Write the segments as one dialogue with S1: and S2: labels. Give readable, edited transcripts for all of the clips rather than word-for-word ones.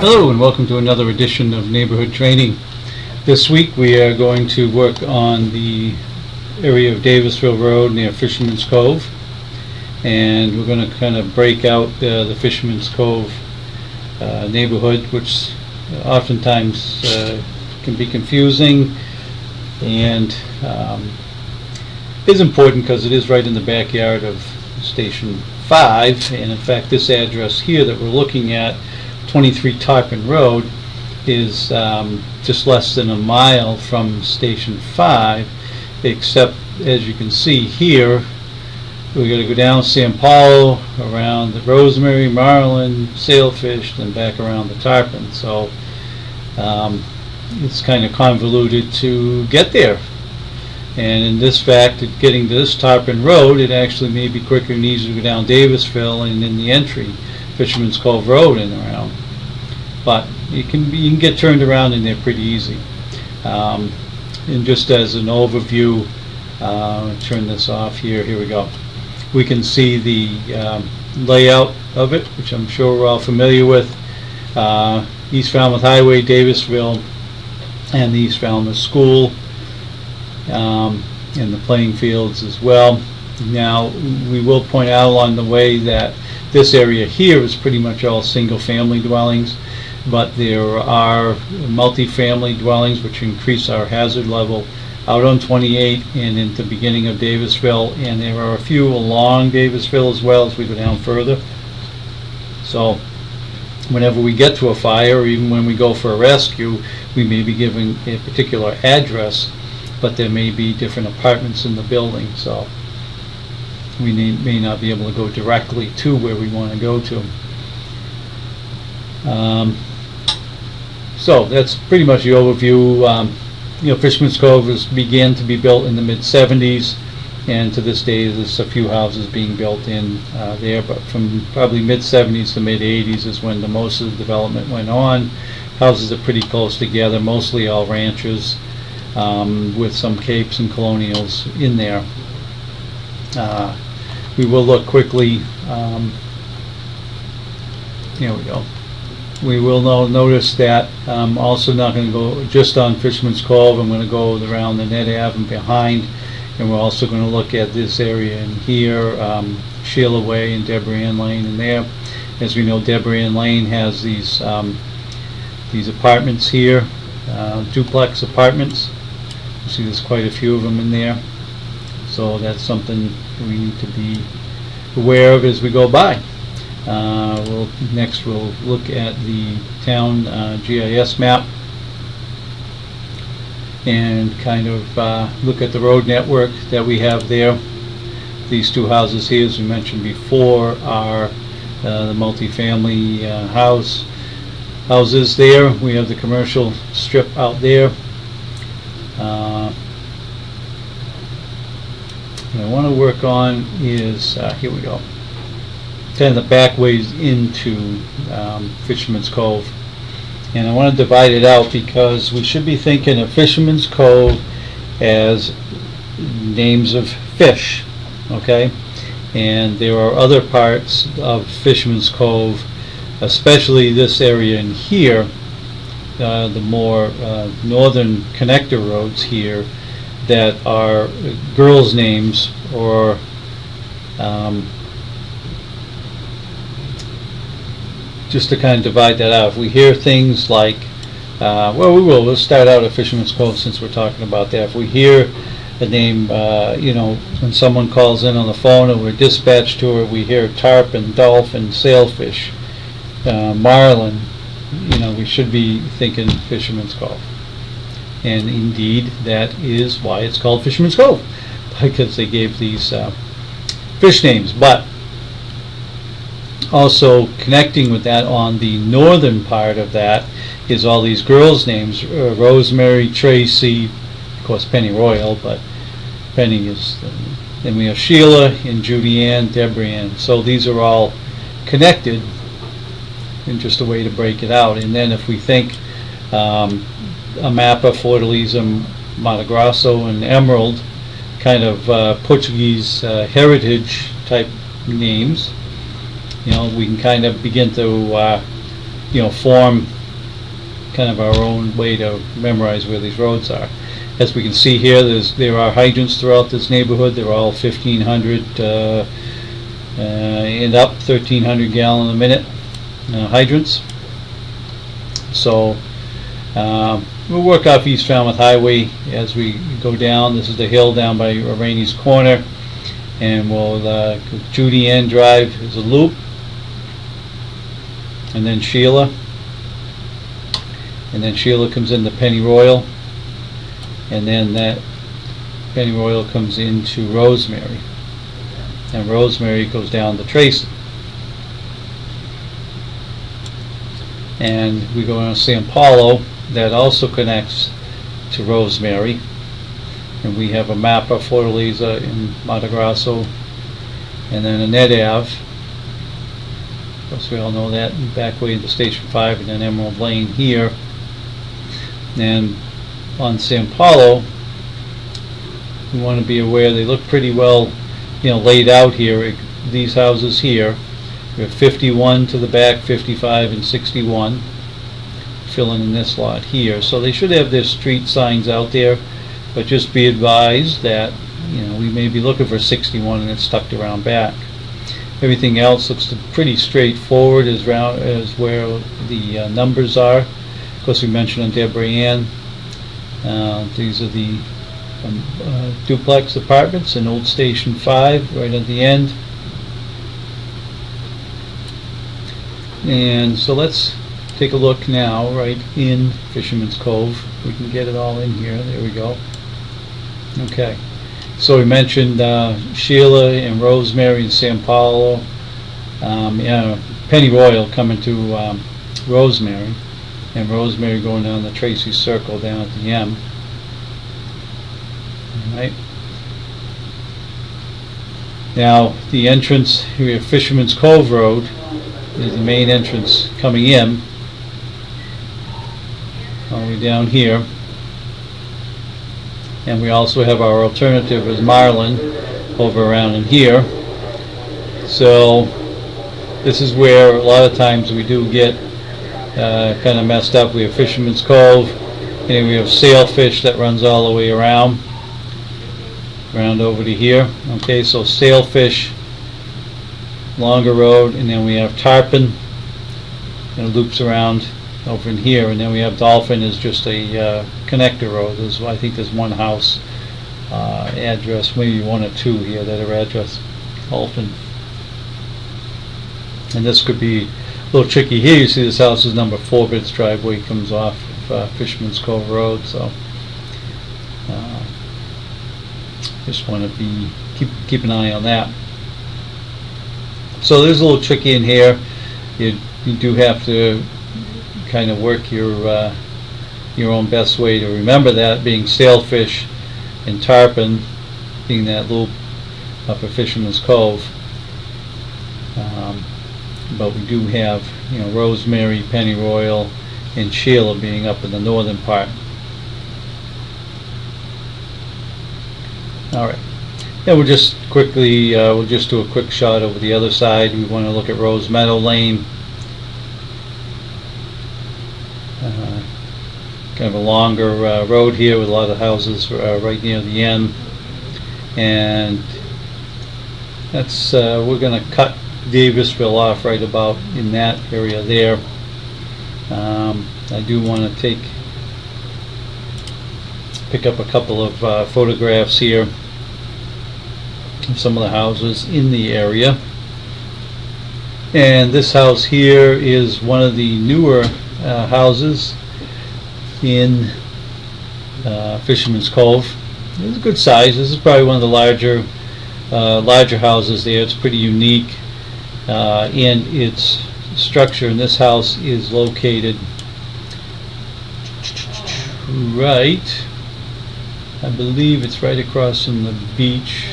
S1: Hello and welcome to another edition of Neighborhood Training. This week we are going to work on the area of Davisville Road near Fisherman's Cove, and we're going to kind of break out the Fisherman's Cove neighborhood, which oftentimes can be confusing and is important because it is right in the backyard of Station 5, and in fact this address here that we're looking at, 23 Tarpon Road, is just less than a mile from Station 5, except as you can see here we're going to go down San Paulo, around the Rosemary, Marlin, Sailfish, then back around the Tarpon. So it's kind of convoluted to get there, and in this fact, getting to this Tarpon Road, it actually may be quicker and easier to go down Davisville and in the entry Fisherman's Cove Road and around, but you can get turned around in there pretty easy. And just as an overview, turn this off here. Here we go. We can see the layout of it, which I'm sure we're all familiar with. East Falmouth Highway, Davisville, and the East Falmouth School, and the playing fields as well. Now, we will point out along the way that this area here is pretty much all single-family dwellings, but there are multi-family dwellings which increase our hazard level out on 28 and into the beginning of Davisville, and there are a few along Davisville as well as we go down further. So whenever we get to a fire, or even when we go for a rescue, we may be given a particular address, but there may be different apartments in the building, so we may not be able to go directly to where we want to go to. So that's pretty much the overview. Fisherman's Cove began to be built in the mid-70s, and to this day there's a few houses being built in there, but from probably mid-70s to mid-80s is when the most of the development went on. Houses are pretty close together, mostly all ranches, with some capes and colonials in there. We will look quickly. Here we go. We will notice that I'm also not going to go just on Fisherman's Cove. I'm going to go around the Net Ave and behind, and we're also going to look at this area in here, Sheila Way and Deborah Ann Lane in there. As we know, Deborah Ann Lane has these apartments here, duplex apartments. You see there's quite a few of them in there, so that's something we need to be aware of as we go by. Next we'll look at the town GIS map and kind of look at the road network that we have there. These two houses here, as we mentioned before, are the multi-family houses there. We have the commercial strip out there. What I want to work on is, here we go, kind of the back ways into Fisherman's Cove, and I want to divide it out because we should be thinking of Fisherman's Cove as names of fish, okay? And there are other parts of Fisherman's Cove, especially this area in here, the more northern connector roads here, that are girls' names, or just to kind of divide that out. If we hear things like, we'll start out at Fisherman's Cove since we're talking about that. If we hear a name, when someone calls in on the phone or we're dispatched to her, we hear tarpon, dolphin, sailfish, marlin, we should be thinking Fisherman's Cove. And indeed, that is why it's called Fisherman's Cove, because they gave these fish names. But also connecting with that, on the northern part of that, is all these girls' names: Rosemary, Tracy, of course Penny Royal, but Penny is, then we have Sheila and Judy Ann, Deborah Ann. So these are all connected, and just a way to break it out. And then if we think Amapa, Fortaleza, Mato Grosso, and Emerald, kind of Portuguese heritage type names, we can kind of begin to form kind of our own way to memorize where these roads are. As we can see here, there are hydrants throughout this neighborhood. They're all 1,500 and up, 1,300 gallon a minute hydrants. So we'll work off East Falmouth Highway as we go down. This is the hill down by Rainey's Corner, and we'll Judy Ann Drive is a loop, and then Sheila, comes into Penny Royal, and then that Penny Royal comes into Rosemary, and Rosemary goes down to Tracy, and we go on San Paulo. That also connects to Rosemary, and we have a map of Fortaleza in Mato Grosso, and then Annette Ave. Of course, we all know that, back way into Station 5, and then Emerald Lane here. And on San Paulo, we want to be aware they look pretty well, laid out here. These houses here, we have 51 to the back, 55 and 61. Filling in this lot here, so they should have their street signs out there, but just be advised that we may be looking for 61 and it's tucked around back. Everything else looks pretty straightforward as where the numbers are. Of course, we mentioned on Deborah Ann, these are the duplex apartments in Old Station 5 right at the end. And so let's take a look now right in Fisherman's Cove. We can get it all in here. There we go. Okay, so we mentioned Sheila and Rosemary and San Paulo. Penny Royal coming to Rosemary, and Rosemary going down the Tracy Circle down at the M. All right. Now the entrance here, Fisherman's Cove Road, is the main entrance coming in. All the way down here, and we also have our alternative as Marlin over around in here. So this is where a lot of times we do get kind of messed up. We have Fisherman's Cove, and then we have Sailfish that runs all the way around over to here. Okay, so Sailfish, longer road, and then we have Tarpon, and it loops around over in here, and then we have Dolphin is just a connector road. I think there's one house address, maybe one or two here that are address Dolphin. And this could be a little tricky here. You see this house is number 4, but its driveway comes off of Fisherman's Cove Road, so just want to keep an eye on that. So there's a little tricky in here. You do have to kind of work your own best way to remember that, being Sailfish and Tarpon being that loop up at Fisherman's Cove. But we do have Rosemary, Penny Royal, and Sheila being up in the northern part. All right. Then we'll just quickly we'll just do a quick shot over the other side. We want to look at Rose Meadow Lane. Kind of a longer road here with a lot of houses right near the end, and that's we're going to cut Davisville off right about in that area there. I do want to pick up a couple of photographs here of some of the houses in the area, and this house here is one of the newer houses in Fisherman's Cove. It's a good size. This is probably one of the larger houses there. It's pretty unique in its structure, and this house is located right, I believe it's right across from the beach.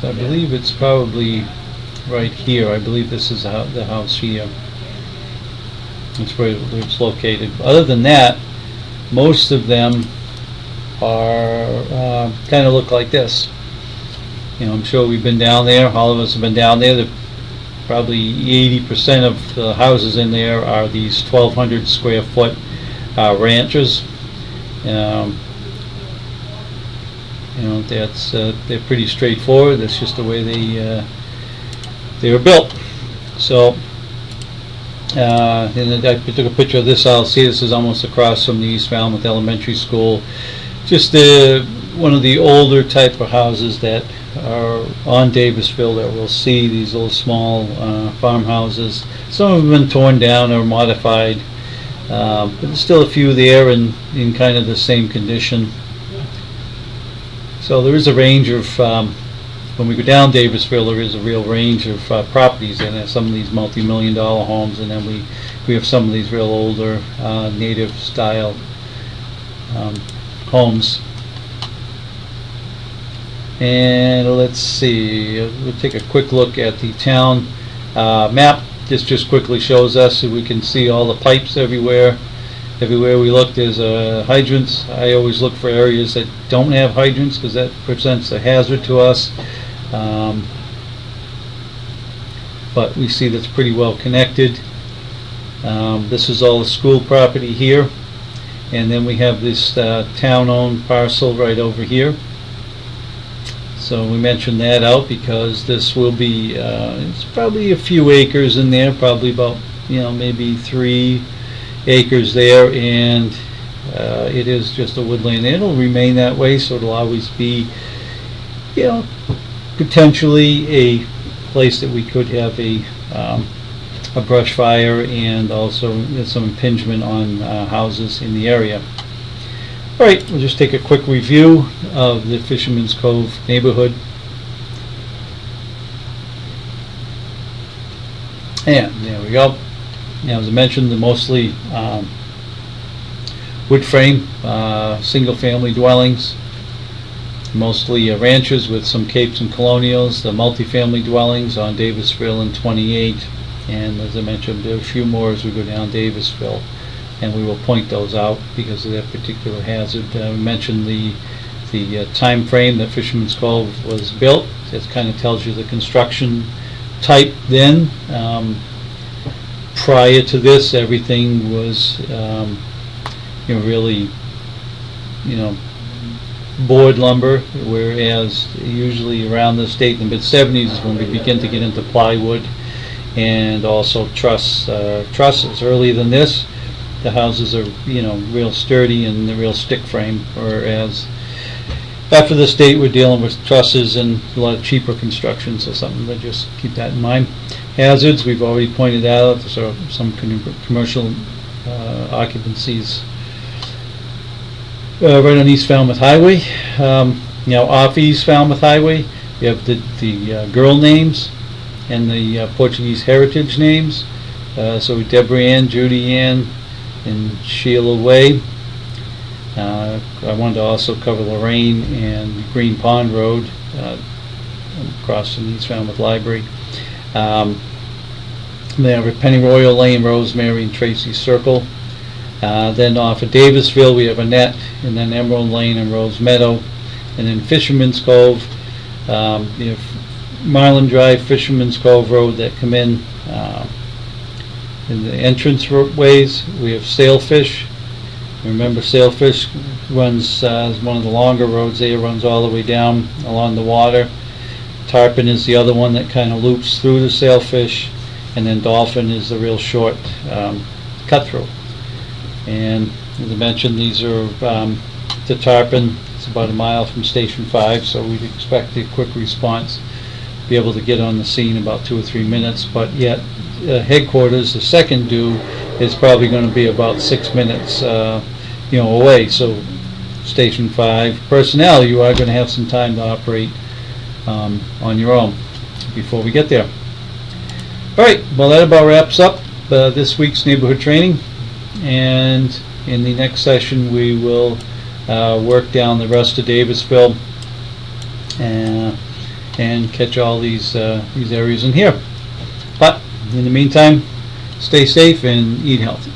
S1: So I believe it's probably right here. I believe this is the house here. That's where it's located. Other than that, most of them are kind of look like this. I'm sure we've been down there. All of us have been down there. They're probably 80% of the houses in there are these 1,200 square foot ranches. That's they're pretty straightforward. That's just the way they were built. So, and then I took a picture of this. I'll see this is almost across from the East Falmouth Elementary School. Just one of the older type of houses that are on Davisville that we'll see, these little small farmhouses. Some have been torn down or modified, but there's still a few there in kind of the same condition. So there is a range of, when we go down Davisville, there is a real range of properties in there. Some of these multi-million-dollar homes, and then we have some of these real older native style homes. And let's see, we'll take a quick look at the town map. This just quickly shows us, so we can see all the pipes everywhere. Everywhere we look, there's hydrants. I always look for areas that don't have hydrants because that presents a hazard to us. But we see that's pretty well connected. This is all the school property here, and then we have this town-owned parcel right over here. So we mentioned that out because this will be, it's probably a few acres in there, probably about, maybe 3 acres there, and it is just a woodland. It'll remain that way, so it'll always be, potentially a place that we could have a brush fire and also some impingement on houses in the area. All right, we'll just take a quick review of the Fisherman's Cove neighborhood. And there we go. Now, as I mentioned, they're mostly wood frame, single-family dwellings, mostly ranches with some capes and colonials, the multifamily dwellings on Davisville and 28. And as I mentioned, there are a few more as we go down Davisville, and we will point those out because of that particular hazard. We mentioned the time frame that Fisherman's Cove was built. That kind of tells you the construction type then. Prior to this, everything was really board lumber, whereas usually around this date in the mid-70s is when we begin to get into plywood and also trusses. Earlier than this, the houses are real sturdy and the real stick frame, whereas after this date we're dealing with trusses and a lot of cheaper construction, so something to just keep that in mind. Hazards, we've already pointed out, so some commercial occupancies right on East Falmouth Highway. Off East Falmouth Highway, you have the girl names and the Portuguese heritage names. So Deborah Ann, Judy Ann, and Sheila Way. I wanted to also cover Lorraine and Green Pond Road across from East Falmouth Library. Then we have Pennyroyal Lane, Rosemary, and Tracy Circle. Then off of Davisville we have Annette, and then Emerald Lane and Rose Meadow. And then Fisherman's Cove, you have Marlin Drive, Fisherman's Cove Road that come in the entrance ways. We have Sailfish. Remember, Sailfish runs is one of the longer roads there, runs all the way down along the water. Tarpon is the other one that kind of loops through the Sailfish, and then Dolphin is the real short cut through. And as I mentioned, these are the Tarpon. It's about a mile from Station 5, so we'd expect a quick response, be able to get on the scene in about 2 or 3 minutes. But yet, headquarters, the second due, is probably going to be about 6 minutes, away. So, Station 5 personnel, you are going to have some time to operate on your own before we get there. All right. Well, that about wraps up this week's neighborhood training, and in the next session we will work down the rest of Davisville and catch all these areas in here. But in the meantime, stay safe and eat healthy.